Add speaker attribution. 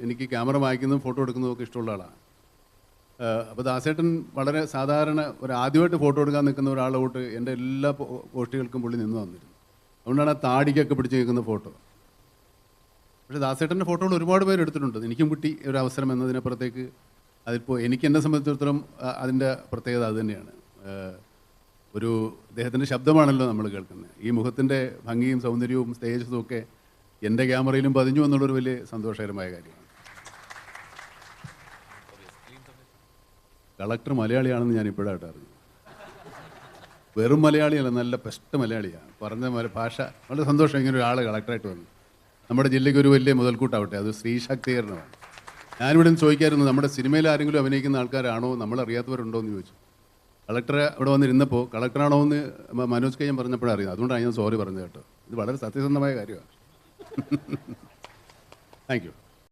Speaker 1: എനിക്ക് ക്യാമറ വായിക്കുന്നതും ഫോട്ടോ എടുക്കുന്നതും ഒക്കെ ഇഷ്ടമുള്ള ആളാണ്. അപ്പോൾ ദാസേട്ടൻ വളരെ സാധാരണ ഒരു ആദ്യമായിട്ട് ഫോട്ടോ എടുക്കാൻ നിൽക്കുന്ന ഒരാളോട്ട് എൻ്റെ എല്ലാ പോസ്റ്റുകൾക്കും പുള്ളി നിന്ന് വന്നിരുന്നു. അതുകൊണ്ടാണ് ആ താടിക്കൊക്കെ പിടിച്ച് നിൽക്കുന്ന ഫോട്ടോ. പക്ഷേ ദാസേട്ടൻ്റെ ഫോട്ടോകൾ ഒരുപാട് പേര് എടുത്തിട്ടുണ്ട്. എനിക്കും കിട്ടി ഒരു അവസരം എന്നതിനപ്പുറത്തേക്ക് അതിപ്പോൾ എനിക്ക് എന്നെ സംബന്ധിച്ചിടത്തോളം അതിൻ്റെ പ്രത്യേകത അത് തന്നെയാണ്. ഒരു അദ്ദേഹത്തിൻ്റെ ശബ്ദമാണല്ലോ നമ്മൾ കേൾക്കുന്നത്. ഈ മുഖത്തിൻ്റെ ഭംഗിയും സൗന്ദര്യവും തേജസ്സും ഒക്കെ എൻ്റെ ക്യാമറയിലും പതിഞ്ഞു എന്നുള്ളൊരു വലിയ സന്തോഷകരമായ കാര്യമാണ്. കളക്ടർ മലയാളിയാണെന്ന് ഞാൻ ഇപ്പോഴായിട്ട് അറിഞ്ഞു. വെറും മലയാളിയല്ല, നല്ല ബെസ്റ്റ് മലയാളിയാണ്. പറഞ്ഞ ഭാഷ വളരെ സന്തോഷം. ഇങ്ങനെ ഒരാൾ കളക്ടറായിട്ട് വന്നു. നമ്മുടെ ജില്ലയ്ക്ക് ഒരു വലിയ മുതൽക്കൂട്ടാവട്ടെ. അത് സ്ത്രീ ശാക്തീകരണമാണ്. ഞാനിവിടെ നിന്ന് ചോദിക്കായിരുന്നു, നമ്മുടെ സിനിമയിൽ ആരെങ്കിലും അഭിനയിക്കുന്ന ആൾക്കാരാണോ, നമ്മളറിയാത്തവരുണ്ടോ എന്ന് ചോദിച്ചു. കളക്ടറെ അവിടെ വന്നിരുന്നപ്പോൾ കളക്ടറാണോ എന്ന് മനോജ് കയ്യം പറഞ്ഞപ്പോഴാണ് അറിയുന്നത്. അതുകൊണ്ടാണ് ഞാൻ സോറി പറഞ്ഞത് കേട്ടോ. ഇത് വളരെ സത്യസന്ധമായ കാര്യമാണ്. Thank you.